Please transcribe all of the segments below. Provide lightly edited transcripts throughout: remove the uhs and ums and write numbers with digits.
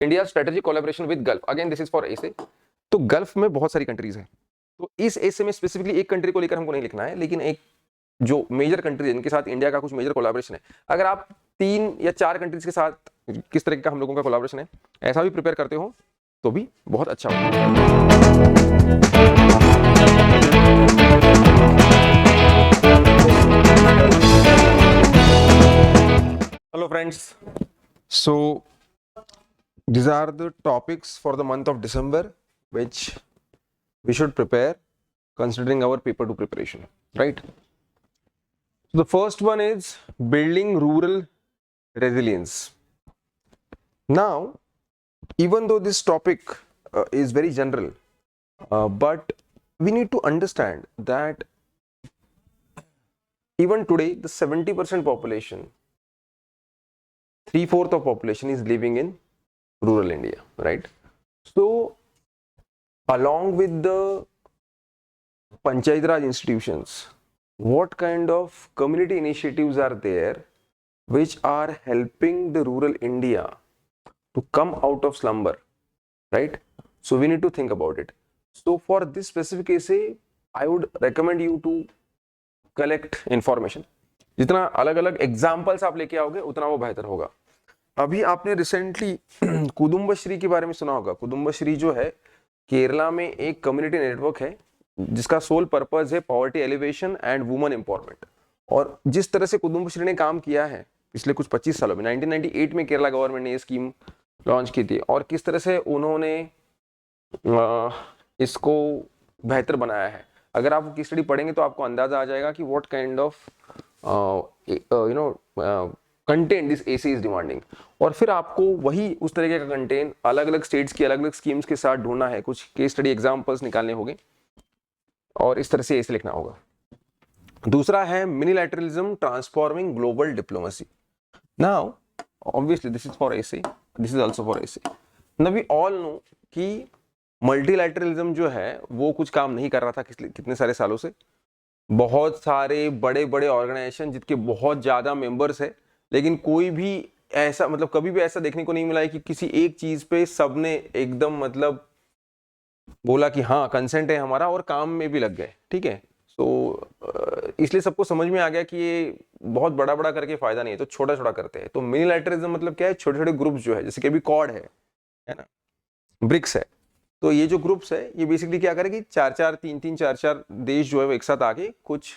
India strategic collaboration with Gulf, again this is for essay. तो Gulf में बहुत सारी कंट्रीज हैं, तो इस एसे में स्पेसिफिकली एक कंट्री को लेकर हमको नहीं लिखना है, लेकिन एक जो मेजर कंट्रीज है जिनके साथ इंडिया का कुछ मेजर कोलैबोरेशन है, अगर आप 3 या 4 कंट्रीज के साथ किस तरह का हम लोगों का कोलैबोरेशन है ऐसा भी प्रिपेयर करते हो तो भी बहुत अच्छा होगा। Hello friends, so these are the topics for the month of December which we should prepare considering our paper 2 preparation, right? So the first one is building rural resilience. Now, even though this topic is very general, but we need to understand that even today the 70% population, 3/4 of population is living in rural India, right? So along with the Panchayat Raj institutions, what kind of community initiatives are there which are helping the rural India to come out of slumber, right? So we need to think about it. So for this specific essay, I would recommend you to collect information. जितना अलग अलग examples आप लेके आओगे उतना वो बेहतर होगा। अभी आपने रिसेंटली कुदुम्बश्री के बारे में सुना होगा। कुदुम्बश्री जो है केरला में एक कम्युनिटी नेटवर्क है जिसका सोल पर्पस है poverty alleviation and women empowerment. और जिस तरह से कुदुम्बश्री ने काम किया है पिछले कुछ 25 सालों में, 1998 में केरला गवर्नमेंट ने ये स्कीम लॉन्च की थी और किस तरह से उन्होंने इसको बेहतर बनाया है। अगर आप की स्टडी पढ़ेंगे तो आपको अंदाजा आ जाएगा कि what kind of content this AC is demanding. और फिर आपको वही उस तरीके का कंटेंट अलग अलग स्टेट्स की अलग अलग स्कीम्स के साथ ढूंढना है, कुछ केस स्टडी एग्जांपल्स निकालने होंगे और इस तरह से एसे लिखना होगा। दूसरा है minilateralism transforming global diplomacy. Now obviously this is for essay, this is also for essay. Now we all know कि मल्टीलैटरलिज्म जो है वो कुछ काम नहीं कर रहा था कितने सारे सालों से। बहुत सारे बड़े बड़े ऑर्गेनाइजेशन जिनके बहुत ज्यादा मेंबर्स है, लेकिन कोई भी ऐसा मतलब कभी भी ऐसा देखने को नहीं मिला है कि किसी एक चीज पे सबने एकदम मतलब बोला कि हाँ कंसेंट है हमारा और काम में भी लग गए, ठीक है। तो इसलिए सबको समझ में आ गया कि ये बहुत बड़ा बड़ा करके फायदा नहीं है, तो छोटा छोटा करते हैं। तो मिनीलैटरलिज्म मतलब क्या है, छोटे छोटे ग्रुप्स जो है, जैसे कि अभी क्वाड है ना, ब्रिक्स है। तो ये जो ग्रुप्स है ये बेसिकली क्या करेगी, 4-4 3-3 4-4 देश जो है वो एक साथ आके कुछ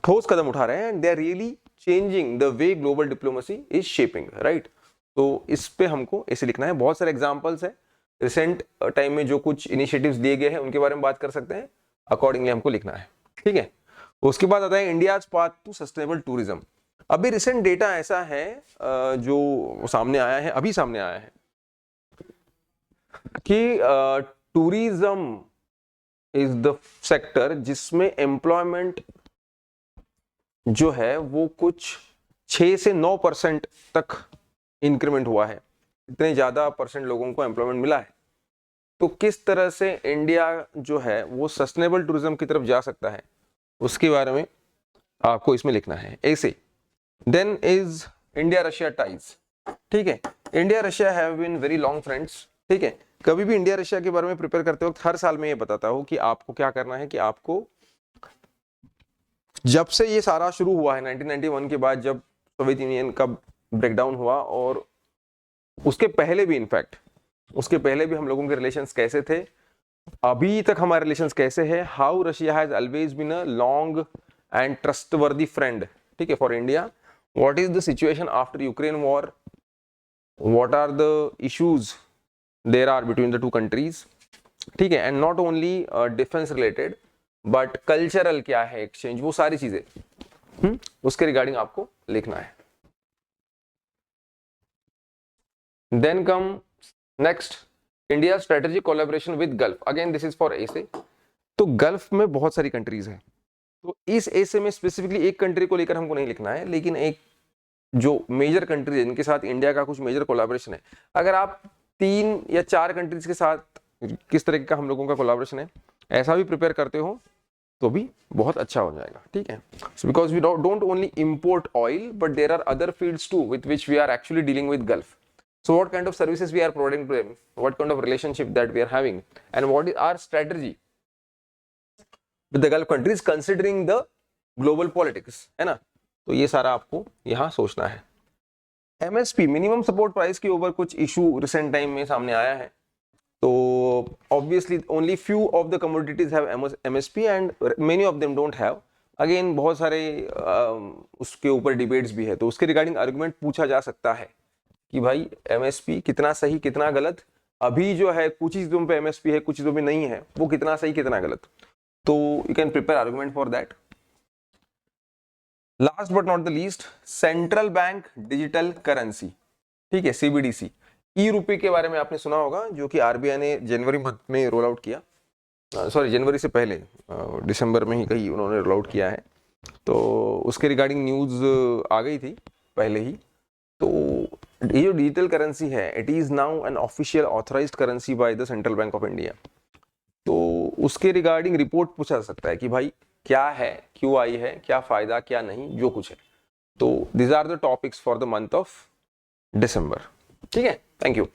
ठोस कदम उठा रहे हैं and they are really changing the way global diplomacy is shaping, right. तो इस पे हमको ऐसे लिखना है। बहुत सारे एग्जांपल्स है रिसेंट टाइम में जो कुछ इनिशिएटिव्स दिए गए हैं उनके बारे में बात कर सकते हैं, अकॉर्डिंगली हमको लिखना है, ठीक है। उसके बाद आता है India path to sustainable tourism. अभी रिसेंट डेटा ऐसा है जो सामने आया है, अभी सामने आया है कि टूरिज्म इज द सेक्टर जिसमें एम्प्लॉयमेंट जो है वो कुछ 6 से 9% तक इंक्रीमेंट हुआ है। इतने ज्यादा परसेंट लोगों को एम्प्लॉयमेंट मिला है। तो किस तरह से इंडिया जो है वो सस्टेनेबल टूरिज्म की तरफ जा सकता है उसके बारे में आपको इसमें लिखना है ऐसे। Then is India Russia ties, ठीक है। India Russia have been very long friends, ठीक है। कभी भी इंडिया रशिया के बारे में प्रिपेयर करते वक्त हर साल में ये बताता हूँ कि आपको क्या करना है कि आपको जब से ये सारा शुरू हुआ है 1991 के बाद, जब सोवियत यूनियन का ब्रेकडाउन हुआ और उसके पहले भी, इनफैक्ट उसके पहले भी हम लोगों के रिलेशंस कैसे थे, अभी तक हमारे रिलेशंस कैसे हैं, how Russia has always been a long and trustworthy friend, ठीक है, for India. What is the situation after Ukraine war, what are the issues there are between the two countries, ठीक है। And not only defence related but cultural क्या है exchange, वो सारी चीजें उसके रिगार्डिंग आपको लिखना है। Then come next India strategic collaboration with Gulf, again this is for essay. तो गल्फ में बहुत सारी कंट्रीज हैं, तो इस एसे में स्पेसिफिकली एक कंट्री को लेकर हमको नहीं लिखना है, लेकिन एक जो मेजर कंट्रीज है जिनके साथ इंडिया का कुछ मेजर कोलैबोरेशन है। अगर आप 3 या 4 कंट्रीज के साथ किस तरह का हम लोगों का कोलैबोरेशन है ऐसा भी प्रिपेयर करते हो तो भी बहुत अच्छा हो जाएगा, ठीक है। So because we don't only import oil but there are other fields too with which we are actually dealing with Gulf. So what kind of services we are providing to them, what kind of relationship that we are having, and what is our strategy with the Gulf countries considering the global politics, है ना। तो ये सारा आपको यहाँ सोचना है। MSP minimum support price के ऊपर कुछ इशू रिसेंट टाइम में सामने आया है। तो obviously only few of the commodities have MSP and many of them don't have. Again बहुत सारे उसके ऊपर डिबेट्स भी है, तो उसके रिगार्डिंग आर्गुमेंट पूछा जा सकता है कि भाई MSP कितना सही कितना गलत। अभी जो है कुछ चीजों पे MSP है, कुछ चीजों पे नहीं है, वो कितना सही कितना गलत, तो you can prepare argument for that. Last but not the least, central bank digital currency, ठीक है, CBDC। ई-रुपए के बारे में आपने सुना होगा, जो कि RBI ने जनवरी मंथ में रोल आउट किया, सॉरी जनवरी से पहले दिसंबर में ही कहीं उन्होंने रोल आउट किया है। तो उसके रिगार्डिंग न्यूज़ आ गई थी पहले ही। तो ये जो डिजिटल करेंसी है, it is now an official authorised currency by the central bank of India. तो उसके रिगार्डिंग रिपोर्ट पूछा जा सकता है कि भाई क्या है, क्यों आई है, क्या फ़ायदा क्या नहीं, जो कुछ है। तो this are the topics for the month of December. ठीक है, थैंक यू।